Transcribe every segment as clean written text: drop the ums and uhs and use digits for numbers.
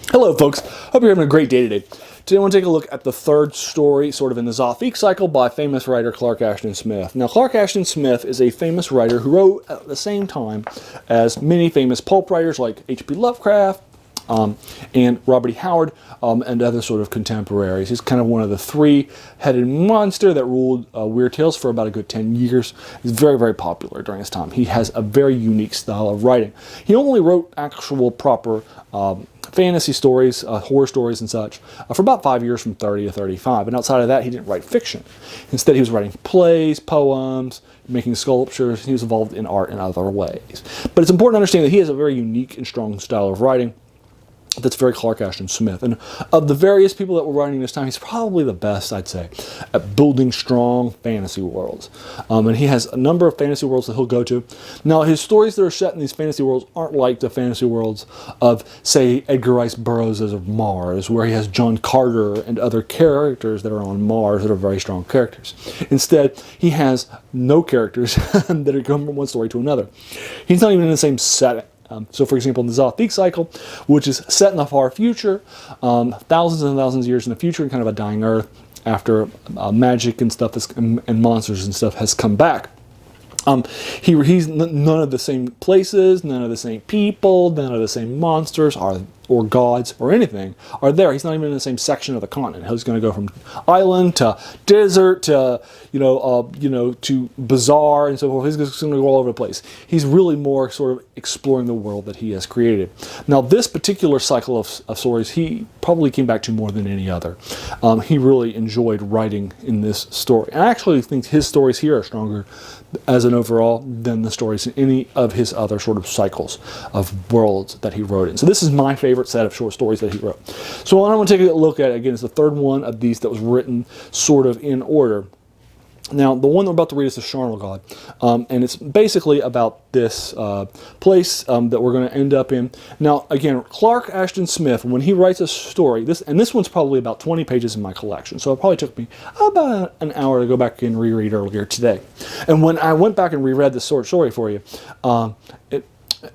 Hello folks, hope you're having a great day today. Today I want to take a look at the third story, sort of in the Zothique cycle, by famous writer Clark Ashton Smith. Now Clark Ashton Smith is a famous writer who wrote at the same time as many famous pulp writers like H.P. Lovecraft, and Robert E. Howard, and other sort of contemporaries. He's kind of one of the three-headed monster that ruled Weird Tales for about a good 10 years. He's very, very popular during his time. He has a very unique style of writing. He only wrote actual proper fantasy stories, horror stories and such, for about 5 years, from 30 to 35. And outside of that, he didn't write fiction. Instead, he was writing plays, poems, making sculptures. He was involved in art in other ways. But it's important to understand that he has a very unique and strong style of writing that's very Clark Ashton Smith. And of the various people that were writing this time, he's probably the best, I'd say, at building strong fantasy worlds. And he has a number of fantasy worlds that he'll go to. Now, his stories that are set in these fantasy worlds aren't like the fantasy worlds of, say, Edgar Rice Burroughs' of Mars, where he has John Carter and other characters that are on Mars that are very strong characters. Instead, he has no characters that are going from one story to another. He's not even in the same setting. So, for example, in the Zothique cycle, which is set in the far future, thousands and thousands of years in the future, in kind of a dying Earth, after magic and stuff and monsters and stuff has come back. He's none of the same places, none of the same people, none of the same monsters or gods or anything are there. He's not even in the same section of the continent. He's going to go from island to desert to to bazaar and so forth. He's just going to go all over the place. He's really more sort of exploring the world that he has created. Now, this particular cycle of stories, he probably came back to more than any other. He really enjoyed writing in this story. And I actually think his stories here are stronger as an overall than the stories in any of his other sort of cycles of worlds that he wrote in. So this is my favorite set of short stories that he wrote. So what I want to take a look at, again, is the third one of these that was written sort of in order. Now, the one I'm about to read is the Charnel God, and it's basically about this place that we're going to end up in. Now, again, Clark Ashton Smith, when he writes a story, this one's probably about 20 pages in my collection, so it probably took me about an hour to go back and reread earlier today. And when I went back and reread this short story for you,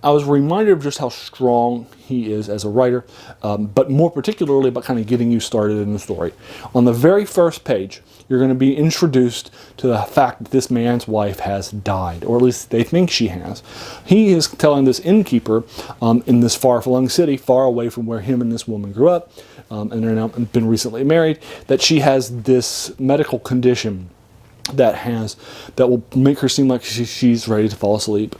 I was reminded of just how strong he is as a writer, but more particularly about kind of getting you started in the story. On the very first page, you're going to be introduced to the fact that this man's wife has died, or at least they think she has. He is telling this innkeeper in this far-flung city, far away from where him and this woman grew up, and they're now been recently married, that she has this medical condition that will make her seem like she's ready to fall asleep,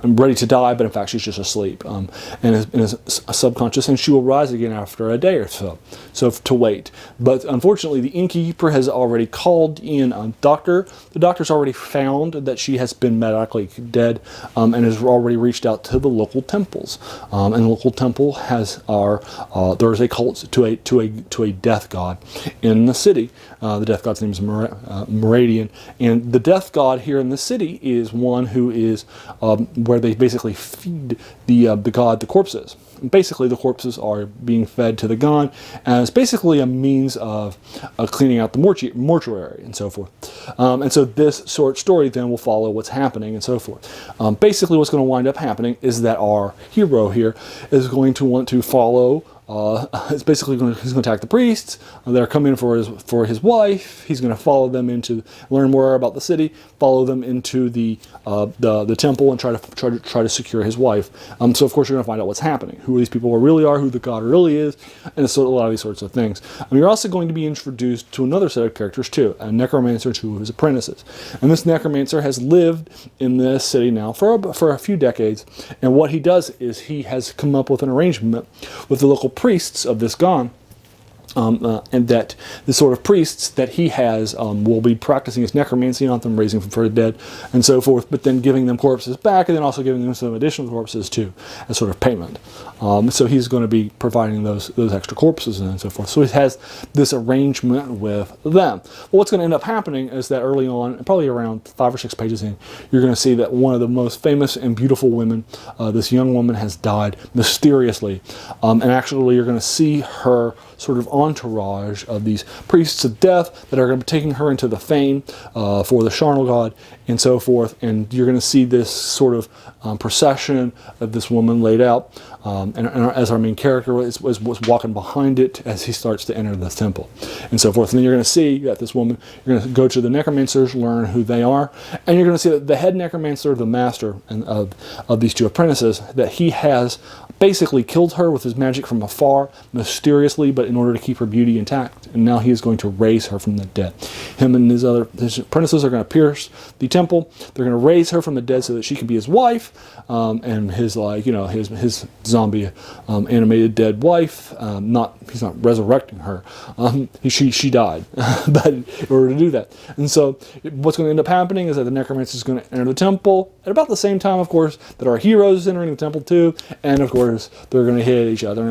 ready to die, but in fact she's just asleep, and is subconscious, and she will rise again after a day or so to wait. But unfortunately, the innkeeper has already called in a doctor. The doctor's already found that she has been medically dead, and has already reached out to the local temples. And the local temple there's a cult to a death god in the city. The death god's name is Meridian, and the death god here in the city is one who is where they basically feed the god the corpses. Basically, the corpses are being fed to the god as basically a means of cleaning out the mortuary and so forth. And so this short story then will follow what's happening and so forth. Basically, what's going to wind up happening is that our hero here is going to want to follow. He's going to attack the priests. They're coming for his wife. He's going to follow them learn more about the city, follow them into the temple, and try to secure his wife. So of course you're going to find out what's happening, who these people really are, who the god really is, and a lot of these sorts of things. You're also going to be introduced to another set of characters too, a necromancer and two of his apprentices. And this necromancer has lived in this city now for a few decades, and what he does is he has come up with an arrangement with the local priests of this god, and that the sort of priests that he has will be practicing his necromancy on them, raising them from the dead, and so forth, but then giving them corpses back, and then also giving them some additional corpses too, as sort of payment. So he's going to be providing those extra corpses and so forth. So he has this arrangement with them. Well, what's going to end up happening is that early on, probably around 5 or 6 pages in, you're going to see that one of the most famous and beautiful women, this young woman, has died mysteriously, and actually you're going to see her sort of entourage of these priests of death that are going to be taking her into the fane for the Charnel God and so forth. And you're going to see this sort of procession of this woman laid out, and as our main character was walking behind it as he starts to enter the temple and so forth. And then you're going to see that this woman, you're going to go to the Necromancers, learn who they are, and you're going to see that the head Necromancer, the master of these two apprentices, that he has basically killed her with his magic from afar, mysteriously, but in order to keep her beauty intact. And now he is going to raise her from the dead. Him and his apprentices are going to pierce the temple. They're going to raise her from the dead so that she can be his wife, and his his zombie animated dead wife. He's not resurrecting her. She died, but in order to do that. And so what's going to end up happening is that the Necromancer is going to enter the temple at about the same time, of course, that our heroes is entering the temple too, and of course they're going to hit each other,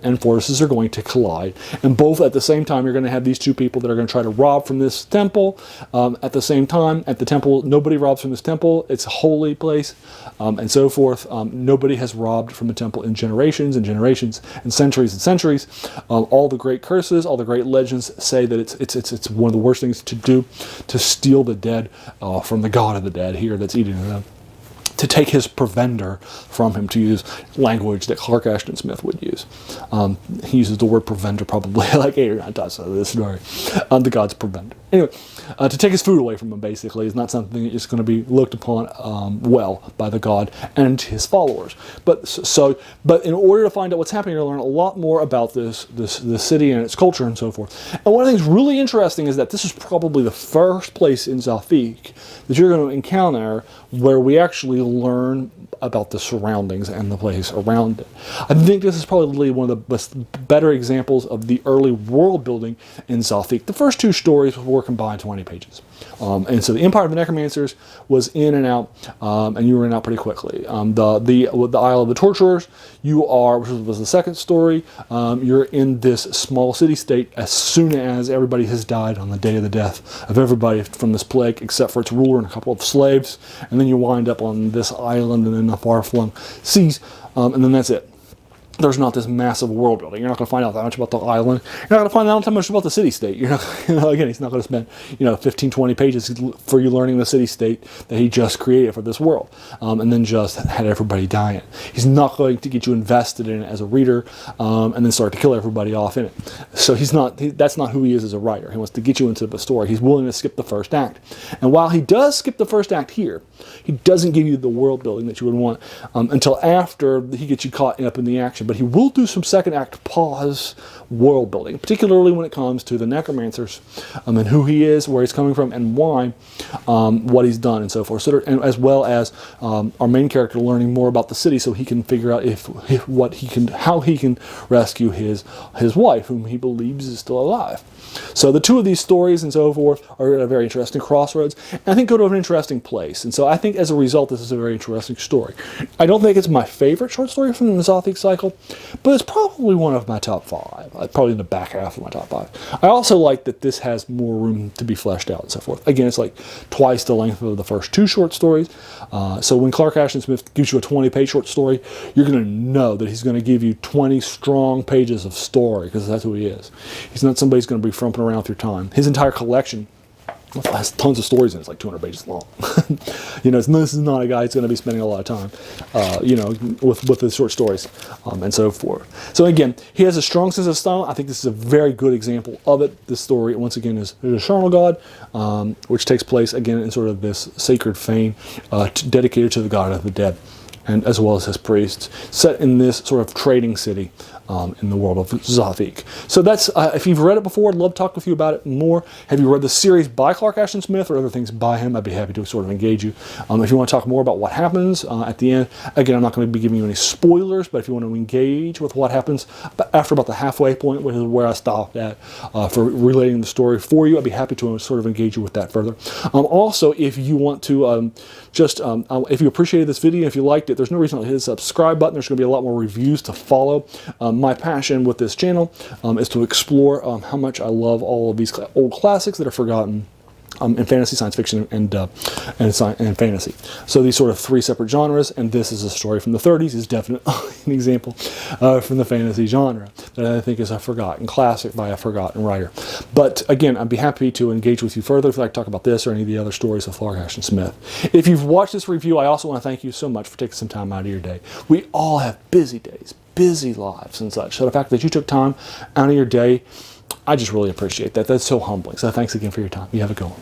and forces are going to collide. And both at the same time, you're going to have these two people that are going to try to rob from this temple. At the same time, at the temple, nobody robs from this temple. It's a holy place, and so forth. Nobody has robbed from the temple in generations and generations and centuries. All the great curses, all the great legends say that it's one of the worst things to do, to steal the dead from the god of the dead here that's eating them, to take his provender from him, to use language that Clark Ashton Smith would use. He uses the word provender probably like 8 or 9 times in this story. The god's provender. Anyway, to take his food away from him, basically, is not something that is going to be looked upon well by the god and his followers. But in order to find out what's happening, you're going to learn a lot more about the city and its culture and so forth. And one of the things really interesting is that this is probably the first place in Zothique that you're going to encounter where we actually learn about the surroundings and the place around it. I think this is probably one of the better examples of the early world building in Zothique. The first 2 stories were combined 20 pages. And so the Empire of the Necromancers was in and out, and you were in and out pretty quickly. The Isle of the Torturers, which was the second story, you're in this small city-state as soon as everybody has died on the day of the death of everybody from this plague, except for its ruler and a couple of slaves, and then you wind up on this island and in the far-flung seas, and then that's it. There's not this massive world building. You're not going to find out that much about the island. You're not going to find out that much about the city-state. You're not, again, he's not going to spend 15, 20 pages for you learning the city-state that he just created for this world, and then just had everybody die in it. He's not going to get you invested in it as a reader, and then start to kill everybody off in it. So that's not who he is as a writer. He wants to get you into the story. He's willing to skip the first act. And while he does skip the first act here, he doesn't give you the world building that you would want until after he gets you caught up in the action. But he will do some second act pause world building, particularly when it comes to the Necromancers, and who he is, where he's coming from, and why, what he's done, and so forth. So, and as well as our main character learning more about the city, so he can figure out how he can rescue his wife, whom he believes is still alive. So the 2 of these stories and so forth are at a very interesting crossroads, and I think go to an interesting place. And so I think as a result, this is a very interesting story. I don't think it's my favorite short story from the Zothique cycle, but it's probably one of my top 5. Probably in the back half of my top 5. I also like that this has more room to be fleshed out and so forth. Again, it's like twice the length of the first 2 short stories. So when Clark Ashton Smith gives you a 20-page short story, you're going to know that he's going to give you 20 strong pages of story, because that's who he is. He's not somebody who's going to be frumping around with your time. His entire collection has tons of stories in it. It's like 200 pages long. This is not a guy who's going to be spending a lot of time, with the short stories, and so forth. So again, he has a strong sense of style. I think this is a very good example of it. This story, once again, is the Charnel God, which takes place, again, in sort of this sacred fane, dedicated to the god of the dead, and as well as his priests, set in this sort of trading city in the world of Zothique. So that's, if you've read it before, I'd love to talk with you about it more. Have you read the series by Clark Ashton Smith or other things by him? I'd be happy to sort of engage you. If you want to talk more about what happens at the end, again, I'm not going to be giving you any spoilers, but if you want to engage with what happens after about the halfway point, which is where I stopped at for relating the story for you, I'd be happy to sort of engage you with that further. Also, if you want to if you appreciated this video, if you liked it, there's no reason to hit the subscribe button. There's going to be a lot more reviews to follow. My passion with this channel is to explore how much I love all of these old classics that are forgotten in fantasy, science fiction, and fantasy. So these sort of 3 separate genres, and this is a story from the 30s, is definitely an example from the fantasy genre that I think is a forgotten classic by a forgotten writer. But again, I'd be happy to engage with you further if you'd like to talk about this or any of the other stories of Clark Ashton Smith. If you've watched this review, I also want to thank you so much for taking some time out of your day. We all have busy days, busy lives and such. So the fact that you took time out of your day, I just really appreciate that. That's so humbling. So thanks again for your time. You have a good one.